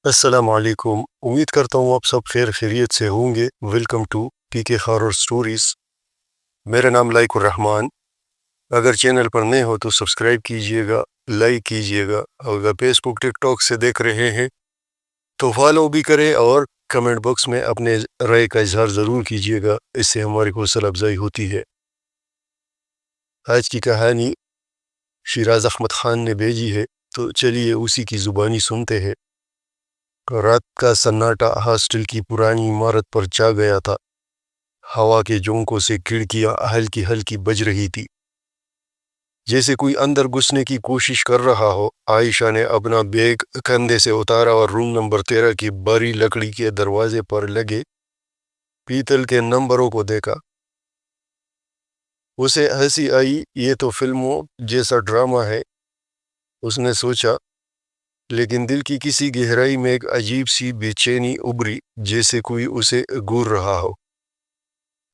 السلام علیکم، امید کرتا ہوں آپ سب خیر خیریت سے ہوں گے۔ ویلکم ٹو پی کے خارور سٹوریز۔ میرا نام لائق الرحمان۔ اگر چینل پر نئے ہو تو سبسکرائب کیجئے گا، لائک کیجئے گا، اور اگر فیس بک ٹک ٹاک سے دیکھ رہے ہیں تو فالو بھی کریں اور کمنٹ باکس میں اپنے رائے کا اظہار ضرور کیجئے گا، اس سے ہماری حوصلہ افزائی ہوتی ہے۔ آج کی کہانی شیراز احمد خان نے بھیجی ہے، تو چلیے اسی کی زبانی سنتے ہیں۔ رات کا سناٹا ہاسٹل کی پرانی عمارت پر چھا گیا تھا۔ ہوا کے جھونکوں سے کھڑکیاں ہلکی ہلکی بج رہی تھی، جیسے کوئی اندر گھسنے کی کوشش کر رہا ہو۔ عائشہ نے اپنا بیگ کندھے سے اتارا اور روم نمبر 13 کی باری لکڑی کے دروازے پر لگے پیتل کے نمبروں کو دیکھا۔ اسے ہنسی آئی، یہ تو فلموں جیسا ڈرامہ ہے، اس نے سوچا، لیکن دل کی کسی گہرائی میں ایک عجیب سی بے چینی ابھری، جیسے کوئی اسے گور رہا ہو۔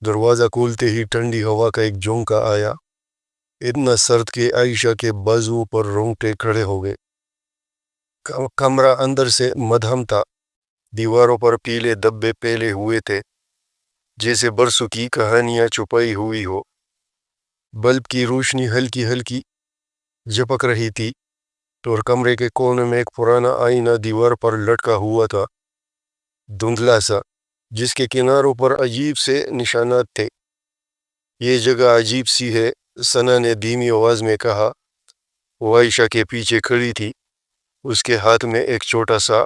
دروازہ کھولتے ہی ٹھنڈی ہوا کا ایک جھونکا آیا، اتنا سرد کہ عائشہ کے بازوؤں پر رونگٹے کھڑے ہو گئے۔ کمرہ اندر سے مدھم تھا، دیواروں پر پیلے دھبے پھیلے ہوئے تھے، جیسے برسوں کی کہانیاں چھپائی ہوئی ہو۔ بلب کی روشنی ہلکی ہلکی جھپک رہی تھی، اور کمرے کے کونے میں ایک پرانا آئینہ دیوار پر لٹکا ہوا تھا، دھندلا سا، جس کے کناروں پر عجیب سے نشانات تھے۔ یہ جگہ عجیب سی ہے، ثنا نے دھیمی آواز میں کہا۔ وہ عائشہ کے پیچھے کھڑی تھی، اس کے ہاتھ میں ایک چھوٹا سا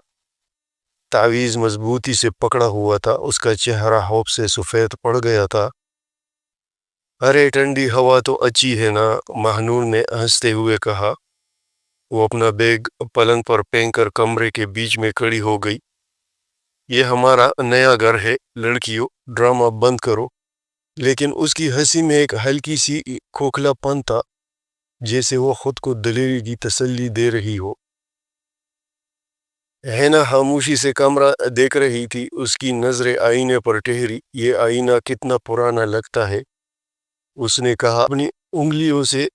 تعویذ مضبوطی سے پکڑا ہوا تھا، اس کا چہرہ خوف سے سفید پڑ گیا تھا۔ ارے ٹھنڈی ہوا تو اچھی ہے نا، مہنور نے ہنستے ہوئے کہا۔ وہ اپنا بیگ پلنگ پر پھینک کر کمرے کے بیچ میں کھڑی ہو گئی۔ یہ ہمارا نیا گھر ہے لڑکیوں، ڈرامہ بند کرو۔ لیکن اس کی ہنسی میں ایک ہلکی سی کھوکھلا پن تھا، جیسے وہ خود کو دلیری کی تسلی دے رہی ہو۔ ہینا خاموشی سے کمرہ دیکھ رہی تھی، اس کی نظریں آئینے پر ٹھہری۔ یہ آئینہ کتنا پرانا لگتا ہے، اس نے کہا، اپنی انگلیوں سے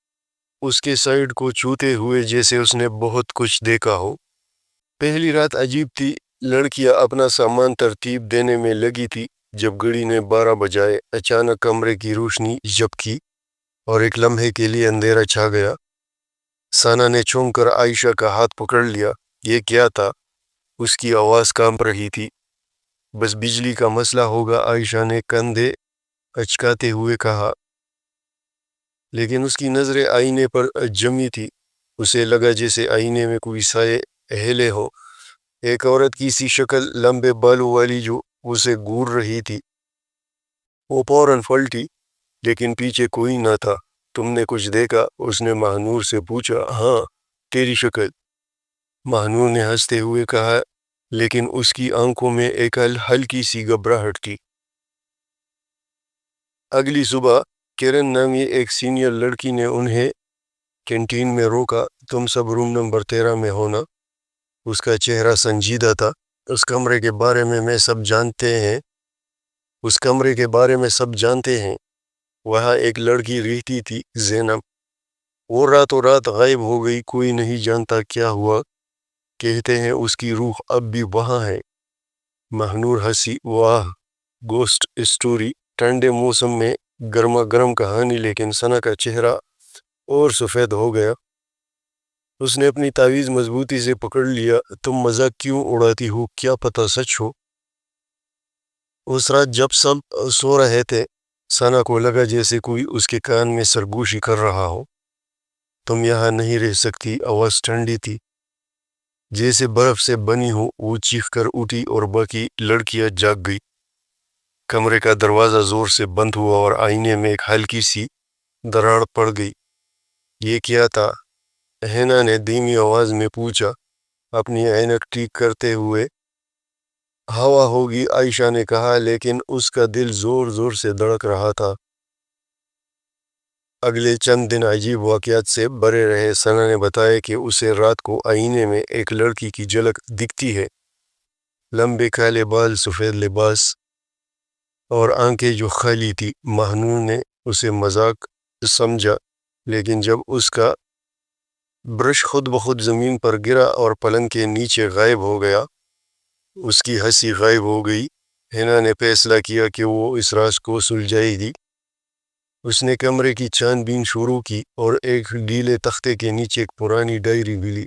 اس کے سائیڈ کو چھوتے ہوئے، جیسے اس نے بہت کچھ دیکھا ہو۔ پہلی رات عجیب تھی، لڑکیاں اپنا سامان ترتیب دینے میں لگی تھی۔ جب گھڑی نے 12 بجائے، اچانک کمرے کی روشنی جھپکی اور ایک لمحے کے لیے اندھیرا چھا گیا۔ ثنا نے چونک کر عائشہ کا ہاتھ پکڑ لیا۔ یہ کیا تھا؟ اس کی آواز کانپ رہی تھی۔ بس بجلی کا مسئلہ ہوگا، عائشہ نے کندھے اچکاتے ہوئے کہا، لیکن اس کی نظریں آئینے پر جمی تھی۔ اسے لگا جیسے آئینے میں کوئی سائے ہلے ہو، ایک عورت کی سی شکل، لمبے بالوں والی، جو اسے گور رہی تھی۔ وہ فوراً پلٹی، لیکن پیچھے کوئی نہ تھا۔ تم نے کچھ دیکھا؟ اس نے مہنور سے پوچھا۔ ہاں، تیری شکل، مہنور نے ہنستے ہوئے کہا، لیکن اس کی آنکھوں میں ایک ہلکی سی گھبراہٹ تھی۔ اگلی صبح کرن نامی ایک سینئر لڑکی نے انہیں کینٹین میں روکا۔ تم سب روم نمبر 13 میں ہونا۔ اس کا چہرہ سنجیدہ تھا۔ اس کمرے کے بارے میں سب جانتے ہیں۔ وہاں ایک لڑکی رہتی تھی، زینب۔ وہ راتوں رات غائب ہو گئی، کوئی نہیں جانتا کیا ہوا۔ کہتے ہیں اس کی روح اب بھی وہاں ہے۔ مہنور ہنسی۔ واہ، گوسٹ اسٹوری، ٹھنڈے موسم میں گرما گرم کہانی۔ لیکن ثنا کا چہرہ اور سفید ہو گیا۔ اس نے اپنی تعویذ مضبوطی سے پکڑ لیا۔ تم مذاق کیوں اڑاتی ہو؟ کیا پتہ سچ ہو؟ اس رات جب سب سو رہے تھے، ثنا کو لگا جیسے کوئی اس کے کان میں سرگوشی کر رہا ہو۔ تم یہاں نہیں رہ سکتی۔ آواز ٹھنڈی تھی، جیسے برف سے بنی ہو۔ وہ چیخ کر اٹھی اور باقی لڑکیاں جاگ گئی۔ کمرے کا دروازہ زور سے بند ہوا اور آئینے میں ایک ہلکی سی دراڑ پڑ گئی۔ یہ کیا تھا؟ ہینا نے دھیمی آواز میں پوچھا، اپنی عینک ٹھیک کرتے ہوئے۔ ہوا ہوگی، عائشہ نے کہا، لیکن اس کا دل زور زور سے دھڑک رہا تھا۔ اگلے چند دن عجیب واقعات سے بھرے رہے۔ ثنا نے بتایا کہ اسے رات کو آئینے میں ایک لڑکی کی جھلک دکھتی ہے، لمبے کالے بال، سفید لباس اور آنکھیں جو خالی تھی۔ مہنور نے اسے مذاق سمجھا، لیکن جب اس کا برش خود بخود زمین پر گرا اور پلنگ کے نیچے غائب ہو گیا، اس کی ہنسی غائب ہو گئی۔ ہینا نے فیصلہ کیا کہ وہ اس راز کو سلجھائے گی۔ اس نے کمرے کی چھان بین شروع کی اور ایک گیلے تختے کے نیچے ایک پرانی ڈائری ملی۔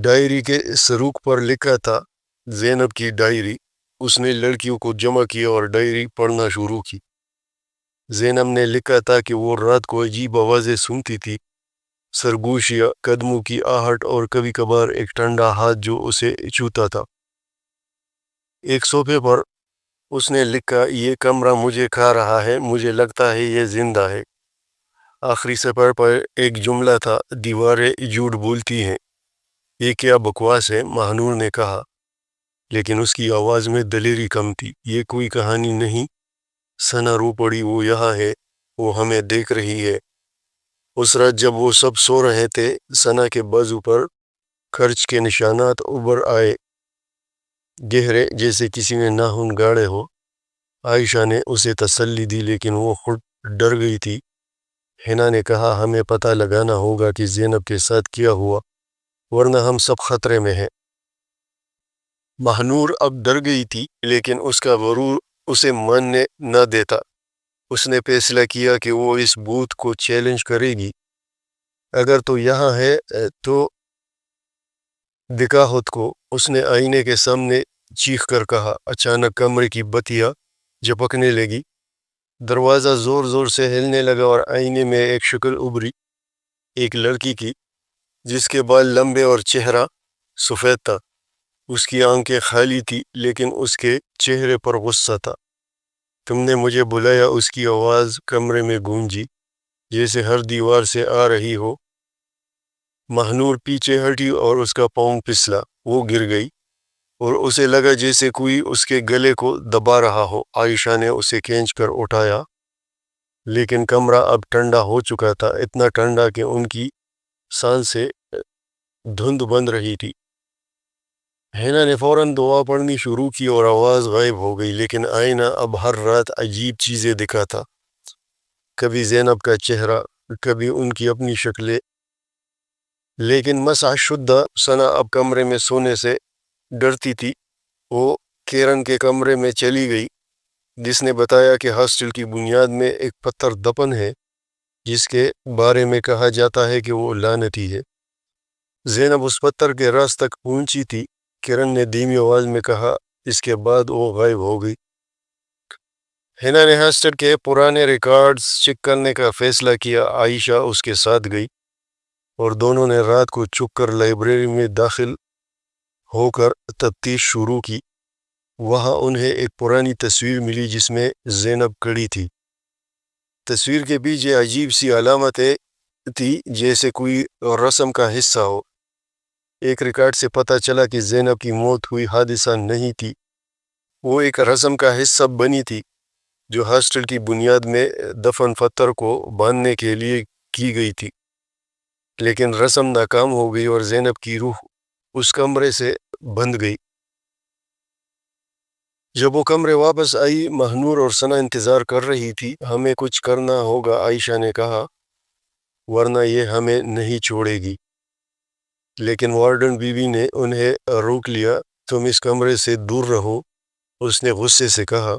ڈائری کے سروق پر لکھا تھا زینب کی ڈائری۔ اس نے لڑکیوں کو جمع کیا اور ڈائری پڑھنا شروع کی۔ زینب نے لکھا تھا کہ وہ رات کو عجیب آوازیں سنتی تھی، سرگوشیاں، قدموں کی آہٹ اور کبھی کبھار ایک ٹھنڈا ہاتھ جو اسے چھوتا تھا۔ ایک صفحے پر اس نے لکھا، یہ کمرہ مجھے کھا رہا ہے، مجھے لگتا ہے یہ زندہ ہے۔ آخری صفحے پر ایک جملہ تھا، دیواریں جھوٹ بولتی ہیں۔ یہ کیا بکواس ہے، مہنور نے کہا، لیکن اس کی آواز میں دلیری کم تھی۔ یہ کوئی کہانی نہیں۔ ثنا رو پڑی، وہ یہاں ہے، وہ ہمیں دیکھ رہی ہے۔ اس رات جب وہ سب سو رہے تھے، ثنا کے بازو پر خرچ کے نشانات ابھر آئے، گہرے جیسے کسی نے ناخن گاڑے ہو۔ عائشہ نے اسے تسلی دی لیکن وہ خود ڈر گئی تھی۔ ہینا نے کہا، ہمیں پتہ لگانا ہوگا کہ زینب کے ساتھ کیا ہوا، ورنہ ہم سب خطرے میں ہیں۔ مہنور اب ڈر گئی تھی لیکن اس کا غرور اسے ماننے نہ دیتا۔ اس نے فیصلہ کیا کہ وہ اس بھوت کو چیلنج کرے گی۔ اگر تو یہاں ہے تو دکھا خود کو، اس نے آئینے کے سامنے چیخ کر کہا۔ اچانک کمرے کی بتیاں جھپکنے لگی، دروازہ زور زور سے ہلنے لگا اور آئینے میں ایک شکل ابھری، ایک لڑکی کی جس کے بال لمبے اور چہرہ سفید تھا۔ اس کی آنکھیں خالی تھی لیکن اس کے چہرے پر غصہ تھا۔ تم نے مجھے بلایا، اس کی آواز کمرے میں گونجی جیسے ہر دیوار سے آ رہی ہو۔ مہنور پیچھے ہٹی اور اس کا پاؤں پھسلا، وہ گر گئی اور اسے لگا جیسے کوئی اس کے گلے کو دبا رہا ہو۔ عائشہ نے اسے کھینچ کر اٹھایا لیکن کمرہ اب ٹھنڈا ہو چکا تھا، اتنا ٹھنڈا کہ ان کی سانسیں دھند بن رہی تھی۔ ہینا نے فوراً دعا پڑھنی شروع کی اور آواز غائب ہو گئی، لیکن آئینہ اب ہر رات عجیب چیزیں دکھاتا، کبھی زینب کا چہرہ، کبھی ان کی اپنی شکلیں۔ لیکن مسح شدہ ثنا اب کمرے میں سونے سے ڈرتی تھی۔ وہ کیرن کے کمرے میں چلی گئی جس نے بتایا کہ ہاسٹل کی بنیاد میں ایک پتھر دفن ہے جس کے بارے میں کہا جاتا ہے کہ وہ لعنتی ہے۔ زینب اس پتھر کے راز تک پہنچی تھی۔ کرن نے دھیمی آواز میں کہا، اس کے بعد وہ غائب ہو گئی۔ ہینا نے ہاسٹل کے پرانے ریکارڈز چیک کرنے کا فیصلہ کیا۔ عائشہ اس کے ساتھ گئی اور دونوں نے رات کو چھپ کر لائبریری میں داخل ہو کر تفتیش شروع کی۔ وہاں انہیں ایک پرانی تصویر ملی جس میں زینب کھڑی تھی۔ تصویر کے پیچھے عجیب سی علامتیں تھی جیسے کوئی رسم کا حصہ ہو۔ ایک ریکارڈ سے پتہ چلا کہ زینب کی موت ہوئی حادثہ نہیں تھی، وہ ایک رسم کا حصہ بنی تھی جو ہاسٹل کی بنیاد میں دفن پتھر کو باندھنے کے لیے کی گئی تھی۔ لیکن رسم ناکام ہو گئی اور زینب کی روح اس کمرے سے بندھ گئی۔ جب وہ کمرے واپس آئی، مہنور اور ثنا انتظار کر رہی تھی۔ ہمیں کچھ کرنا ہوگا، عائشہ نے کہا، ورنہ یہ ہمیں نہیں چھوڑے گی۔ لیکن وارڈن بی بی نے انہیں روک لیا۔ تم اس کمرے سے دور رہو، اس نے غصے سے کہا۔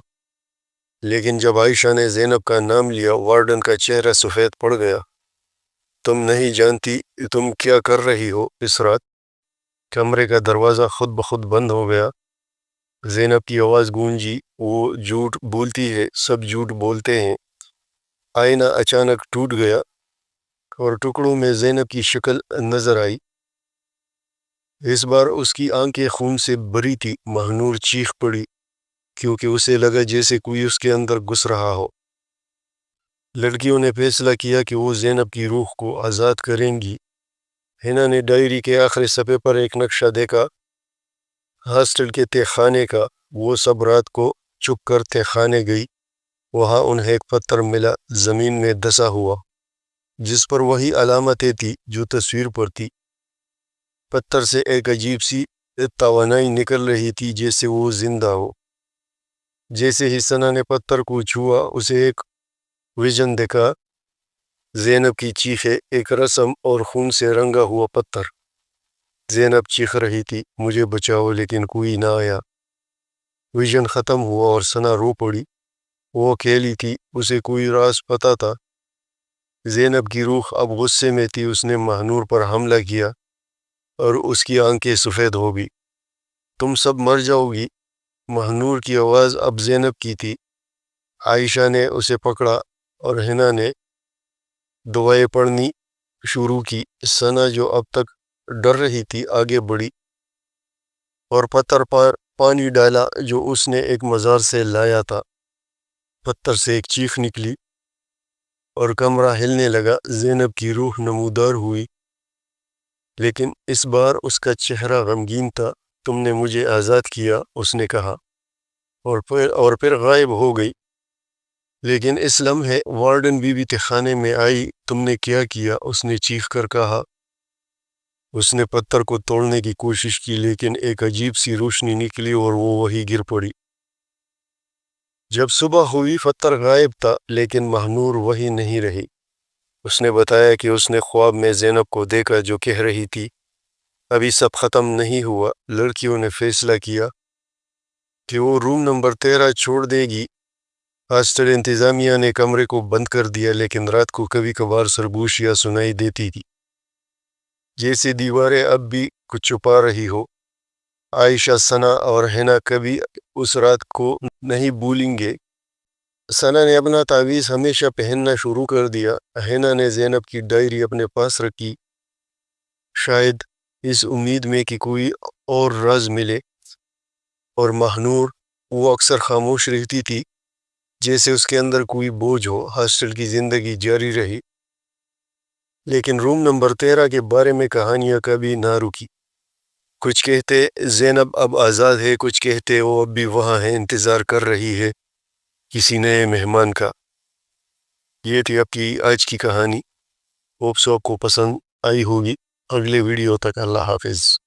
لیکن جب عائشہ نے زینب کا نام لیا، وارڈن کا چہرہ سفید پڑ گیا۔ تم نہیں جانتی تم کیا کر رہی ہو اس رات۔ کمرے کا دروازہ خود بخود بند ہو گیا۔ زینب کی آواز گونجی، وہ جھوٹ بولتی ہے، سب جھوٹ بولتے ہیں۔ آئینہ اچانک ٹوٹ گیا اور ٹکڑوں میں زینب کی شکل نظر آئی۔ اس بار اس کی آنکھیں خون سے بھری تھی۔ مہنور چیخ پڑی کیونکہ اسے لگا جیسے کوئی اس کے اندر گھس رہا ہو۔ لڑکیوں نے فیصلہ کیا کہ وہ زینب کی روح کو آزاد کریں گی۔ ہینا نے ڈائری کے آخری صفحے پر ایک نقشہ دیکھا، ہاسٹل کے تہہ خانے کا۔ وہ سب رات کو چھپ کر تہہ خانے گئی۔ وہاں انہیں ایک پتھر ملا، زمین میں دھسا ہوا، جس پر وہی علامتیں تھی جو تصویر پر تھی۔ پتھر سے ایک عجیب سی توانائی نکل رہی تھی جیسے وہ زندہ ہو۔ جیسے ہی ثنا نے پتھر کو چھوا، اسے ایک ویژن دکھا، زینب کی چیخیں، ایک رسم اور خون سے رنگا ہوا پتھر۔ زینب چیخ رہی تھی مجھے بچاؤ، لیکن کوئی نہ آیا۔ ویژن ختم ہوا اور ثنا رو پڑی۔ وہ اکیلی تھی، اسے کوئی راز پتہ تھا۔ زینب کی روح اب غصے میں تھی، اس نے مہنور پر حملہ کیا اور اس کی آنکھیں سفید ہو گئی۔ تم سب مر جاؤ گی۔ مہنور کی آواز اب زینب کی تھی۔ عائشہ نے اسے پکڑا اور حنا نے دعائیں پڑھنی شروع کی۔ ثنا جو اب تک ڈر رہی تھی آگے بڑھی اور پتھر پر پانی ڈالا جو اس نے ایک مزار سے لایا تھا۔ پتھر سے ایک چیخ نکلی اور کمرہ ہلنے لگا۔ زینب کی روح نمودار ہوئی، لیکن اس بار اس کا چہرہ غمگین تھا۔ تم نے مجھے آزاد کیا، اس نے کہا، اور پھر غائب ہو گئی۔ لیکن اس لمحے وارڈن بی بی خانے میں آئی۔ تم نے کیا کیا؟ اس نے چیخ کر کہا۔ اس نے پتھر کو توڑنے کی کوشش کی، لیکن ایک عجیب سی روشنی نکلی اور وہ وہیں گر پڑی۔ جب صبح ہوئی پتھر غائب تھا، لیکن مہنور وہی نہیں رہی۔ اس نے بتایا کہ اس نے خواب میں زینب کو دیکھا جو کہہ رہی تھی ابھی سب ختم نہیں ہوا۔ لڑکیوں نے فیصلہ کیا کہ وہ روم نمبر 13 چھوڑ دے گی۔ ہاسٹل انتظامیہ نے کمرے کو بند کر دیا، لیکن رات کو کبھی کبھار سرگوشیاں سنائی دیتی تھی، جیسے دیواریں اب بھی کچھ چھپا رہی ہو۔ عائشہ، ثنا اور حنا کبھی اس رات کو نہیں بھولیں گے۔ ثنا نے اپنا تعویذ ہمیشہ پہننا شروع کر دیا۔ حنا نے زینب کی ڈائری اپنے پاس رکھی، شاید اس امید میں کہ کوئی اور راز ملے۔ اور مہنور، وہ اکثر خاموش رہتی تھی، جیسے اس کے اندر کوئی بوجھ ہو۔ ہاسٹل کی زندگی جاری رہی، لیکن روم نمبر 13 کے بارے میں کہانیاں کبھی نہ رکی۔ کچھ کہتے زینب اب آزاد ہے، کچھ کہتے وہ اب بھی وہاں ہے، انتظار کر رہی ہے کسی نئے مہمان کا۔ یہ تھی آج کی کہانی۔ ہوپ سو آپ کو پسند آئی ہوگی۔ اگلے ویڈیو تک اللہ حافظ۔